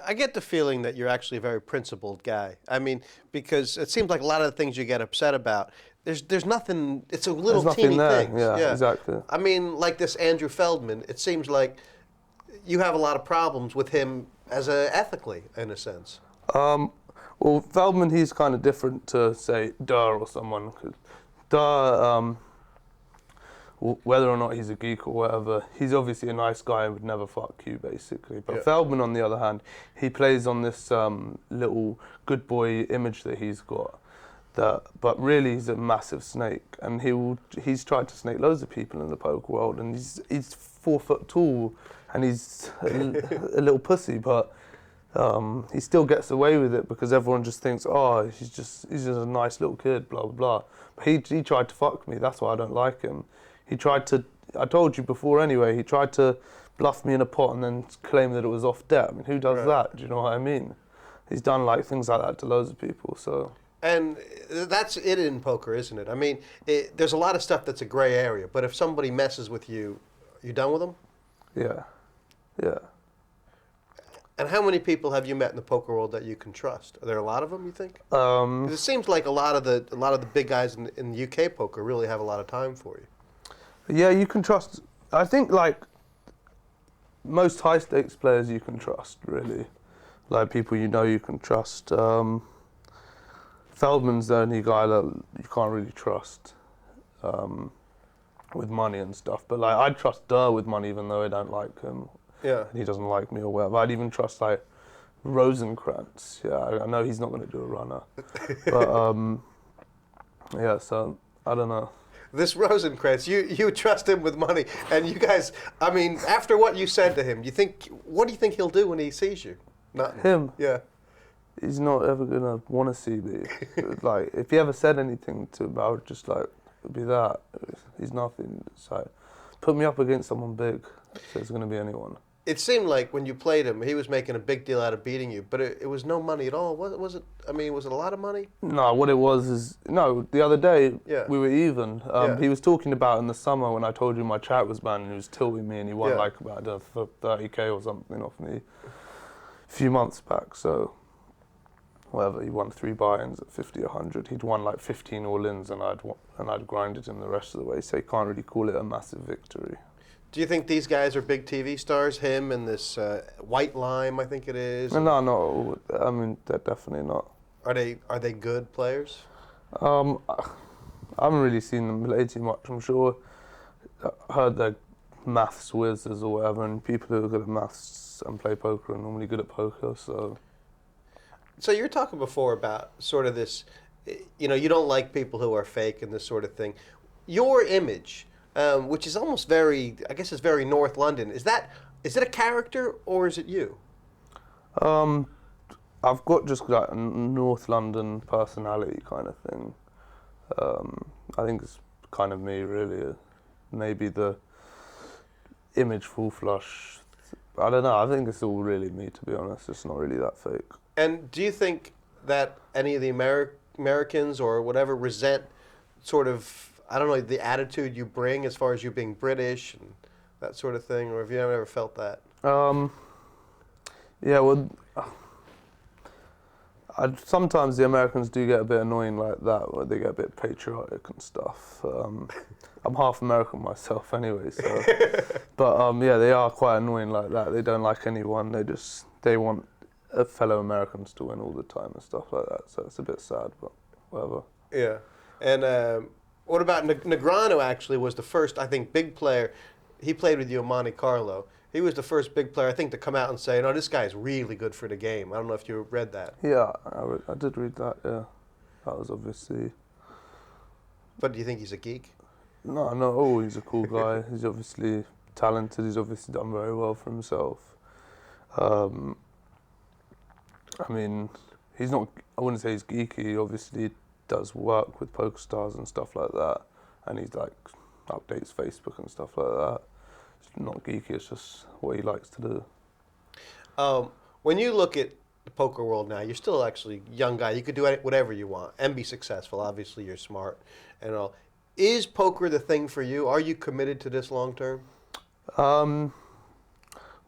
I get the feeling that you're actually a very principled guy. I mean, because it seems like a lot of the things you get upset about, there's nothing. It's a little There's nothing teeny there. things. Yeah, Yeah. exactly. I mean, like this Andrew Feldman. It seems like you have a lot of problems with him as ethically, in a sense. Well, Feldman, he's kind of different to, say, Durr or someone. 'Cause Durr, whether or not he's a geek or whatever, he's obviously a nice guy and would never fuck you, basically. But Yeah. Feldman, on the other hand, he plays on this little good boy image that he's got. But really, he's a massive snake, and he's tried to snake loads of people in the poker world, and he's 4 foot tall, and he's a little pussy, but he still gets away with it because everyone just thinks, oh, he's just a nice little kid, blah blah blah. But he tried to fuck me. That's why I don't like him. He tried to. I told you before anyway. He tried to bluff me in a pot and then claim that it was off debt. I mean, who does that? Do you know what I mean? He's done like things like that to loads of people. So. And that's it in poker, isn't it? I mean, there's a lot of stuff that's a gray area, but if somebody messes with you, you done with them? Yeah, yeah. And how many people have you met in the poker world that you can trust? Are there a lot of them, you think? 'Cause it seems like a lot of the big guys in the UK poker really have a lot of time for you. Yeah, you can trust. I think like most high stakes players you can trust, really. Like people you can trust. Feldman's the only guy that you can't really trust with money and stuff. But like I'd trust Durr with money even though I don't like him. Yeah. And he doesn't like me or whatever. I'd even trust like Rosenkrantz. Yeah, I know he's not going to do a runner. But yeah, so I don't know. This Rosenkrantz, you trust him with money, and you guys, I mean, after what you said to him, what do you think he'll do when he sees you? Nothing. Him? Yeah. He's not ever gonna want to see me. Like, if he ever said anything to me, I would just like, it'd be that. He's nothing. It's like, put me up against someone big. So it's gonna be anyone. It seemed like when you played him, he was making a big deal out of beating you, but it was no money at all. Was it? I mean, was it a lot of money? No, what it was is, no, the other day, we were even. Yeah. He was talking about in the summer when I told you my chat was banned and he was tilting me and he won Yeah. like about 30k or something off me a few months back, so whatever, he won 3 buy-ins at 50, 100. He'd won like 15 all-ins and I'd grinded him the rest of the way, so you can't really call it a massive victory. Do you think these guys are big TV stars? Him and this White Lime, I think it is. No, no, I mean, they're definitely not. Are they good players? I haven't really seen them play too much. I'm sure I heard they're maths whizzes or whatever, and people who are good at maths and play poker are normally good at poker, so. So you were talking before about sort of this, you don't like people who are fake and this sort of thing. Your image, which is almost very, I guess it's very North London, is it a character or is it you? I've got just like a North London personality kind of thing. I think it's kind of me, really. Maybe the image full flush. I don't know. I think it's all really me, to be honest. It's not really that fake. And do you think that any of the Americans or whatever resent sort of, I don't know, the attitude you bring as far as you being British and that sort of thing, or have you ever felt that? Yeah, well, sometimes the Americans do get a bit annoying like that, where they get a bit patriotic and stuff. I'm half American myself anyway, so. But yeah, they are quite annoying like that. They don't like anyone. They want fellow Americans to win all the time and stuff like that. So it's a bit sad, but whatever. Yeah. And what about Negreanu? Actually, was the first, I think, big player. He played with you in Monte Carlo. He was the first big player, I think, to come out and say, "No, this guy's really good for the game." I don't know if you read that. Yeah, I did read that. Yeah, that was obviously. But do you think he's a geek? No, not at all. He's a cool guy. He's obviously talented. He's obviously done very well for himself. I mean, he's not. I wouldn't say he's geeky. He obviously does work with PokerStars and stuff like that, and he's like updates Facebook and stuff like that. It's not geeky. It's just what he likes to do. When you look at the poker world now, you're still actually a young guy. You could do whatever you want and be successful. Obviously, you're smart and all. Is poker the thing for you? Are you committed to this long term? Well,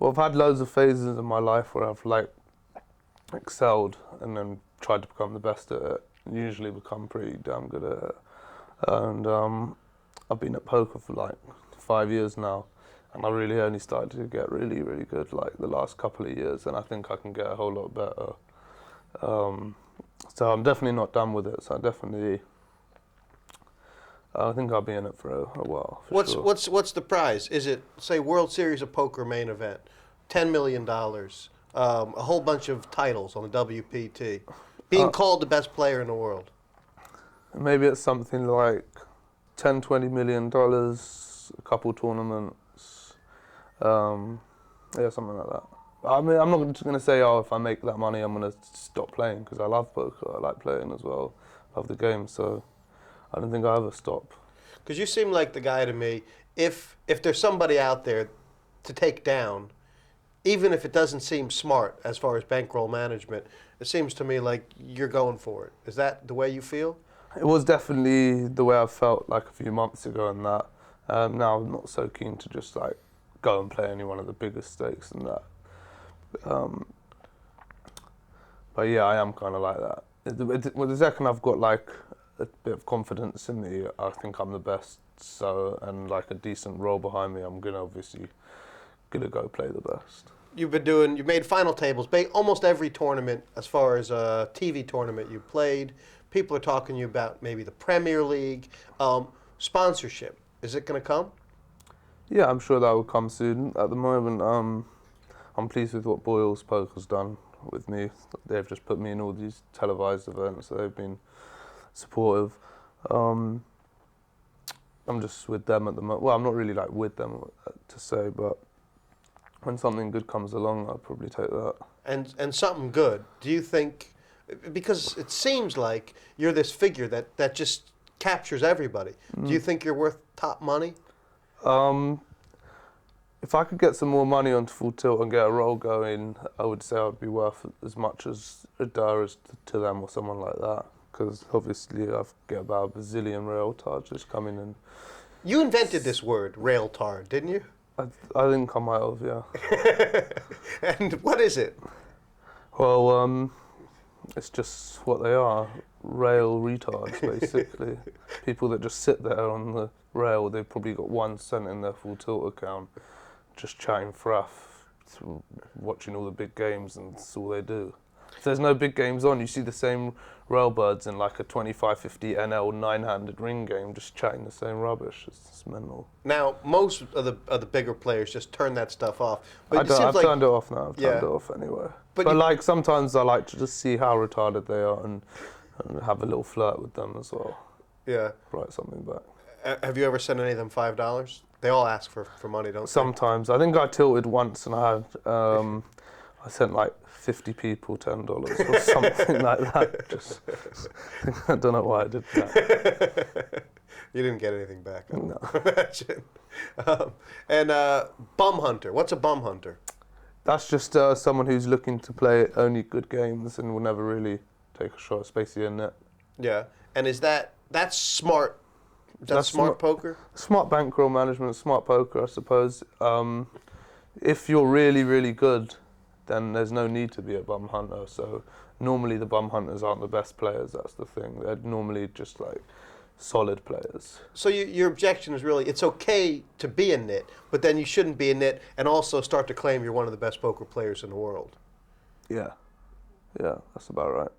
I've had loads of phases in my life where I've like excelled and then tried to become the best at it. Usually become pretty damn good at it. And I've been at poker for like 5 years now, and I really only started to get really, really good like the last couple of years, and I think I can get a whole lot better. So I'm definitely not done with it. So I think I'll be in it for a while. What's the prize? Is it, say, World Series of Poker main event, $10 million, a whole bunch of titles on the WPT, being called the best player in the world? Maybe it's something like $10-20 million, a couple tournaments, yeah, something like that. I mean, I'm not just going to say, oh, if I make that money, I'm going to stop playing, because I love poker. I like playing as well. Love the game, so I don't think I'll ever stop. Because you seem like the guy to me, if there's somebody out there to take down, even if it doesn't seem smart as far as bankroll management, it seems to me like you're going for it. Is that the way you feel? It was definitely the way I felt like a few months ago and that. Now I'm not so keen to just like go and play any one of the biggest stakes and that. But yeah, I am kind of like that. Well, the second I've got like a bit of confidence in me, I think I'm the best. So, and like a decent role behind me, I'm obviously gonna go play the best. You've made final tables, almost every tournament as far as a TV tournament you played. People are talking to you about maybe the Premier League. Sponsorship, is it going to come? Yeah, I'm sure that will come soon. At the moment, I'm pleased with what Boyle's Poker's done with me. They've just put me in all these televised events. They've been supportive. I'm just with them at the moment. Well, I'm not really like with them to say, but when something good comes along, I'll probably take that. And something good, do you think, because it seems like you're this figure that just captures everybody. Do you think you're worth top money? If I could get some more money onto Full Tilt and get a roll going, I would say I'd be worth as much as Adar is to them or someone like that. Because obviously I get about a bazillion rail tards just coming in. You invented this word, rail tard, didn't you? I think I might have, yeah. And what is it? Well, it's just what they are, rail retards, basically. People that just sit there on the rail, they've probably got 1 cent in their Full Tilt account, just chatting fraff, watching all the big games, and that's all they do. If there's no big games on, you see the same railbirds in like a 25-50 NL 9-handed ring game, just chatting the same rubbish. It's mental. Now, most of the bigger players just turn that stuff off. But I've turned it off now. I've turned it off anyway. But like sometimes I like to just see how retarded they are and have a little flirt with them as well. Yeah. Write something back. Have you ever sent any of them $5? They all ask for money, don't they? Sometimes. I think I tilted once and I had I sent like 50 people $10 or something like that. Just I don't know why I did that. You didn't get anything back. No. Imagine. And bum hunter. What's a bum hunter? That's just someone who's looking to play only good games and will never really take a shot. It's basically a net. Yeah. And that's smart? That's smart poker? Smart bankroll management, smart poker, I suppose. If you're really, really good, then there's no need to be a bum hunter. So normally the bum hunters aren't the best players, that's the thing. They're normally just like solid players. So your objection is really, it's okay to be a nit, but then you shouldn't be a nit and also start to claim you're one of the best poker players in the world. Yeah, that's about right.